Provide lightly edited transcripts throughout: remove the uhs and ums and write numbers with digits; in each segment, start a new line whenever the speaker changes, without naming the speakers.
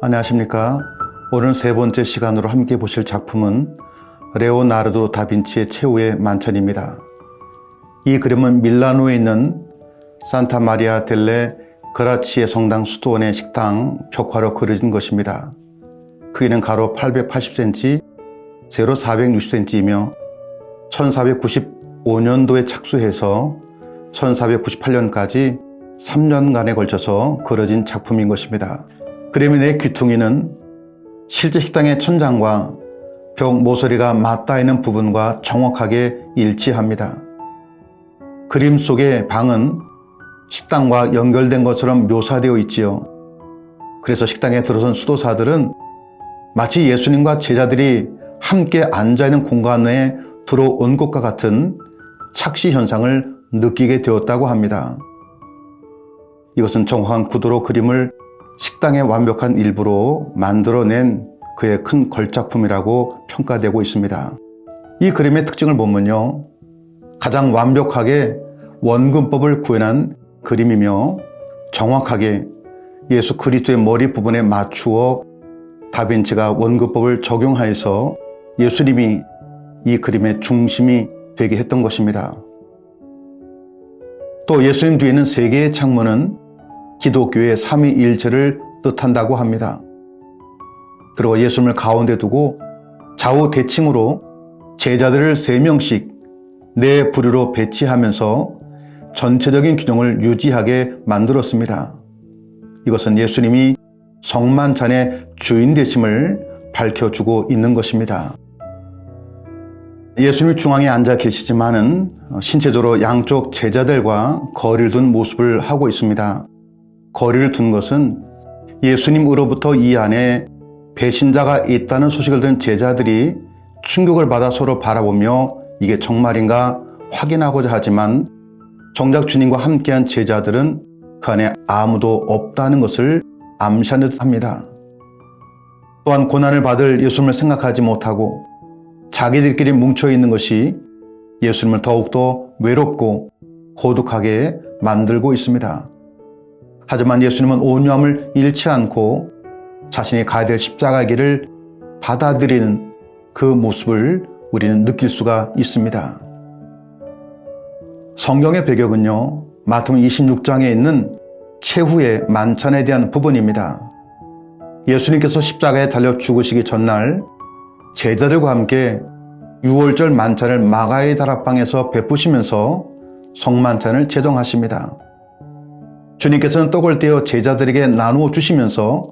안녕하십니까. 오늘 세 번째 시간으로 함께 보실 작품은 레오나르도 다빈치의 최후의 만찬입니다. 이 그림은 밀라노에 있는 산타 마리아 델레 그라치에 성당 수도원의 식당 벽화로 그려진 것입니다. 크기는 가로 880cm, 세로 460cm이며 1495년도에 착수해서 1498년까지 3년간에 걸쳐서 그려진 작품인 것입니다. 그림의 내 귀퉁이는 실제 식당의 천장과 벽 모서리가 맞닿아 있는 부분과 정확하게 일치합니다. 그림 속의 방은 식당과 연결된 것처럼 묘사되어 있지요. 그래서 식당에 들어선 수도사들은 마치 예수님과 제자들이 함께 앉아있는 공간에 들어온 것과 같은 착시 현상을 느끼게 되었다고 합니다. 이것은 정확한 구도로 그림을 식당의 완벽한 일부로 만들어낸 그의 큰 걸작품이라고 평가되고 있습니다. 이 그림의 특징을 보면요, 가장 완벽하게 원근법을 구현한 그림이며 정확하게 예수 그리스도의 머리 부분에 맞추어 다빈치가 원근법을 적용하여서 예수님이 이 그림의 중심이 되게 했던 것입니다. 또 예수님 뒤에는 세 개의 창문은 기독교의 삼위일체를 뜻한다고 합니다. 그리고 예수님을 가운데 두고 좌우 대칭으로 제자들을 3명씩 네 부류로 배치하면서 전체적인 균형을 유지하게 만들었습니다. 이것은 예수님이 성만찬의 주인 되심을 밝혀주고 있는 것입니다. 예수님이 중앙에 앉아 계시지만은 신체적으로 양쪽 제자들과 거리를 둔 모습을 하고 있습니다. 거리를 둔 것은 예수님으로부터 이 안에 배신자가 있다는 소식을 들은 제자들이 충격을 받아 서로 바라보며 이게 정말인가 확인하고자 하지만 정작 주님과 함께한 제자들은 그 안에 아무도 없다는 것을 암시하는 듯합니다. 또한 고난을 받을 예수님을 생각하지 못하고 자기들끼리 뭉쳐있는 것이 예수님을 더욱더 외롭고 고독하게 만들고 있습니다. 하지만 예수님은 온유함을 잃지 않고 자신이 가야 될 십자가의 길을 받아들이는 그 모습을 우리는 느낄 수가 있습니다. 성경의 배경은요, 마태복음 26장에 있는 최후의 만찬에 대한 부분입니다. 예수님께서 십자가에 달려 죽으시기 전날 제자들과 함께 유월절 만찬을 마가의 다락방에서 베푸시면서 성만찬을 제정하십니다. 주님께서는 떡을 떼어 제자들에게 나누어 주시면서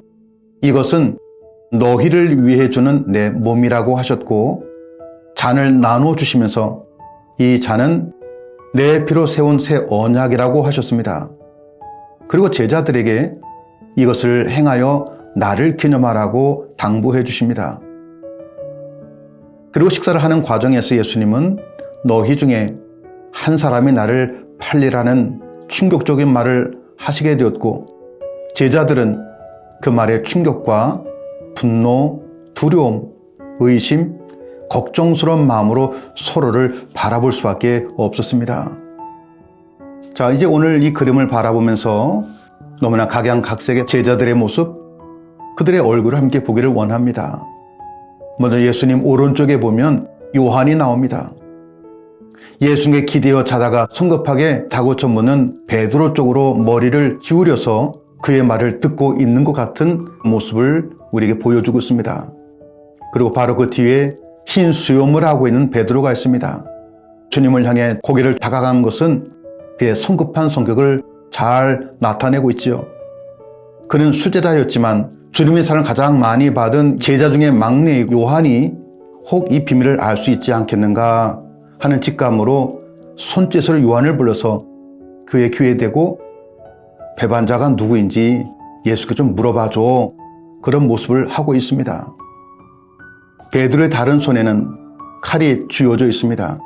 이것은 너희를 위해 주는 내 몸이라고 하셨고, 잔을 나누어 주시면서 이 잔은 내 피로 세운 새 언약이라고 하셨습니다. 그리고 제자들에게 이것을 행하여 나를 기념하라고 당부해 주십니다. 그리고 식사를 하는 과정에서 예수님은 너희 중에 한 사람이 나를 팔리라는 충격적인 말을 하시게 되었고, 제자들은 그 말에 충격과 분노, 두려움, 의심, 걱정스러운 마음으로 서로를 바라볼 수밖에 없었습니다. 자, 이제 오늘 이 그림을 바라보면서 너무나 각양각색의 제자들의 모습, 그들의 얼굴을 함께 보기를 원합니다. 먼저 예수님 오른쪽에 보면 요한이 나옵니다. 예수님께 기대어 자다가 성급하게 다구쳐 묻는 베드로 쪽으로 머리를 기울여서 그의 말을 듣고 있는 것 같은 모습을 우리에게 보여주고 있습니다. 그리고 바로 그 뒤에 흰 수염을 하고 있는 베드로가 있습니다. 주님을 향해 고개를 다가간 것은 그의 성급한 성격을 잘 나타내고 있지요. 그는 수제자였지만 주님의 사랑을 가장 많이 받은 제자 중에 막내 요한이 혹 이 비밀을 알 수 있지 않겠는가 하는 직감으로 손짓으로 요한을 불러서 그의 귀에 대고 배반자가 누구인지 예수께 좀 물어봐줘, 그런 모습을 하고 있습니다. 베드로의 다른 손에는 칼이 쥐어져 있습니다.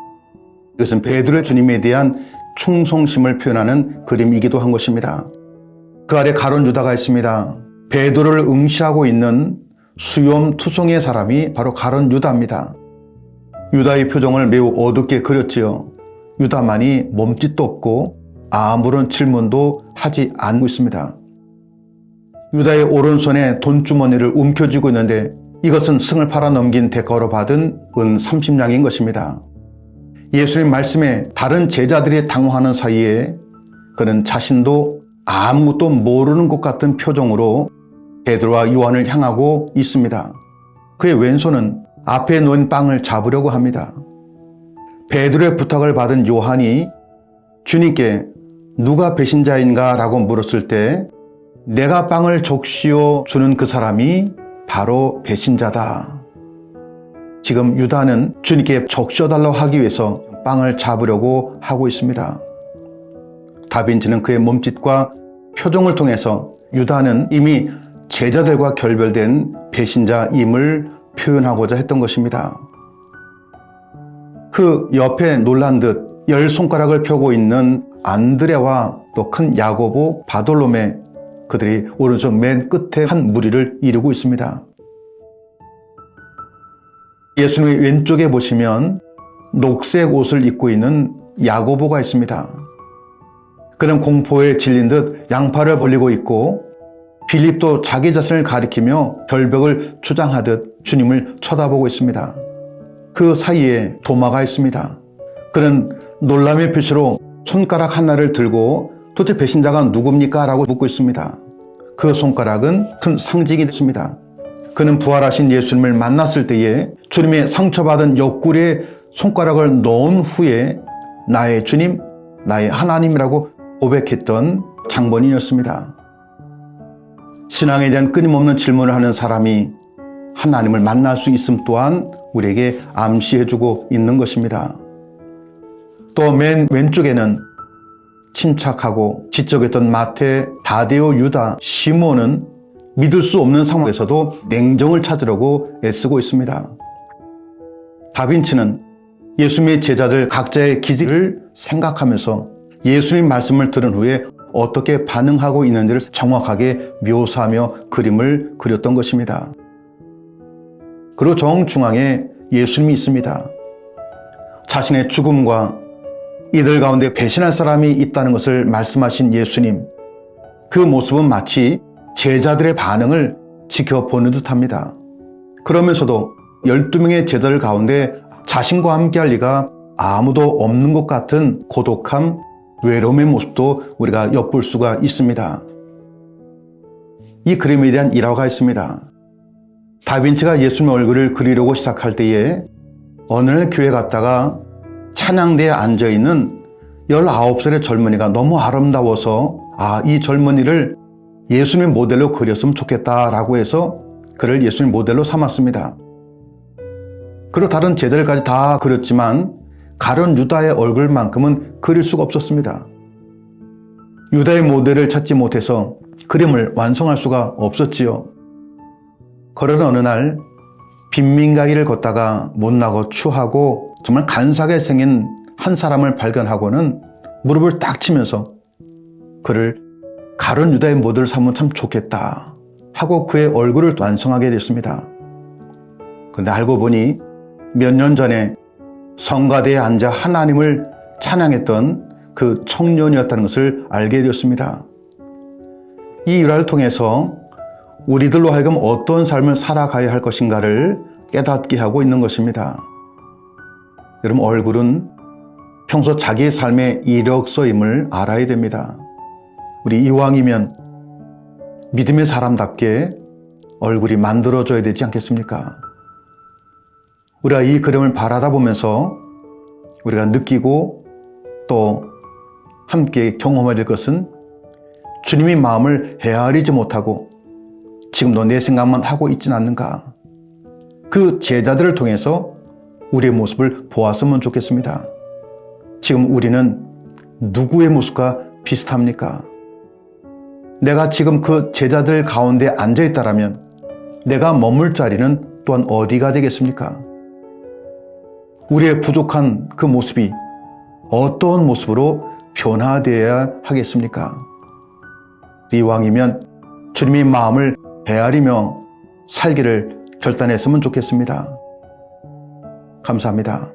이것은 베드로의 주님에 대한 충성심을 표현하는 그림이기도 한 것입니다. 그 아래 가룟 유다가 있습니다. 베드로를 응시하고 있는 수염투성이의 사람이 바로 가룟 유다입니다. 유다의 표정을 매우 어둡게 그렸지요. 유다만이 몸짓도 없고 아무런 질문도 하지 않고 있습니다. 유다의 오른손에 돈주머니를 움켜쥐고 있는데 이것은 승을 팔아 넘긴 대가로 받은 은 30냥인 것입니다. 예수님 말씀에 다른 제자들이 당황하는 사이에 그는 자신도 아무것도 모르는 것 같은 표정으로 베드로와 요한을 향하고 있습니다. 그의 왼손은 앞에 놓인 빵을 잡으려고 합니다. 베드로의 부탁을 받은 요한이 주님께 누가 배신자인가 라고 물었을 때 내가 빵을 적시어 주는 그 사람이 바로 배신자다. 지금 유다는 주님께 적셔달라고 하기 위해서 빵을 잡으려고 하고 있습니다. 다빈치는 그의 몸짓과 표정을 통해서 유다는 이미 제자들과 결별된 배신자임을 표현하고자 했던 것입니다. 그 옆에 놀란 듯 10손가락을 펴고 있는 안드레와 또 큰 야고보, 바돌로메 그들이 오른쪽 맨 끝에 한 무리를 이루고 있습니다. 예수님의 왼쪽에 보시면 녹색 옷을 입고 있는 야고보가 있습니다. 그는 공포에 질린 듯 양팔을 벌리고 있고 빌립도 자기 자신을 가리키며 결벽을 주장하듯 주님을 쳐다보고 있습니다. 그 사이에 도마가 있습니다. 그는 놀람의 표시로 손가락 하나를 들고 도대체 배신자가 누굽니까? 라고 묻고 있습니다. 그 손가락은 큰 상징이 됐습니다. 그는 부활하신 예수님을 만났을 때에 주님의 상처받은 옆구리에 손가락을 넣은 후에 나의 주님, 나의 하나님이라고 고백했던 장본인이었습니다. 신앙에 대한 끊임없는 질문을 하는 사람이 하나님을 만날 수 있음 또한 우리에게 암시해주고 있는 것입니다. 또 맨 왼쪽에는 침착하고 지적했던 마태, 다데오, 유다, 시몬은 믿을 수 없는 상황에서도 냉정을 찾으려고 애쓰고 있습니다. 다빈치는 예수님의 제자들 각자의 기질을 생각하면서 예수님 말씀을 들은 후에 어떻게 반응하고 있는지를 정확하게 묘사하며 그림을 그렸던 것입니다. 그리고 정중앙에 예수님이 있습니다. 자신의 죽음과 이들 가운데 배신할 사람이 있다는 것을 말씀하신 예수님, 그 모습은 마치 제자들의 반응을 지켜보는 듯합니다. 그러면서도 12명의 제자들 가운데 자신과 함께할 리가 아무도 없는 것 같은 고독함, 외로움의 모습도 우리가 엿볼 수가 있습니다. 이 그림에 대한 일화가 있습니다. 다빈치가 예수님의 얼굴을 그리려고 시작할 때에 어느 날 교회 갔다가 찬양대에 앉아있는 19살의 젊은이가 너무 아름다워서 이 젊은이를 예수님의 모델로 그렸으면 좋겠다라고 해서 그를 예수님 모델로 삼았습니다. 그리고 다른 제자들까지 다 그렸지만 가룟 유다의 얼굴만큼은 그릴 수가 없었습니다. 유다의 모델을 찾지 못해서 그림을 완성할 수가 없었지요. 그러던 어느 날 빈민가길을 걷다가 못나고 추하고 정말 간사하게 생긴 한 사람을 발견하고는 무릎을 딱 치면서 그를 가룟 유다의 모델을 삼으면 참 좋겠다 하고 그의 얼굴을 완성하게 됐습니다. 그런데 알고 보니 몇 년 전에 성가대에 앉아 하나님을 찬양했던 그 청년이었다는 것을 알게 되었습니다. 이 일화를 통해서 우리들로 하여금 어떤 삶을 살아가야 할 것인가를 깨닫게 하고 있는 것입니다. 여러분, 얼굴은 평소 자기의 삶의 이력서임을 알아야 됩니다. 우리 이왕이면 믿음의 사람답게 얼굴이 만들어져야 되지 않겠습니까? 우리가 이 그림을 바라다 보면서 우리가 느끼고 또 함께 경험해야 될 것은 주님의 마음을 헤아리지 못하고 지금도 내 생각만 하고 있진 않는가. 그 제자들을 통해서 우리의 모습을 보았으면 좋겠습니다. 지금 우리는 누구의 모습과 비슷합니까? 내가 지금 그 제자들 가운데 앉아있다라면 내가 머물 자리는 또한 어디가 되겠습니까? 우리의 부족한 그 모습이 어떤 모습으로 변화되어야 하겠습니까? 이왕이면 주님의 마음을 헤아리며 살기를 결단했으면 좋겠습니다. 감사합니다.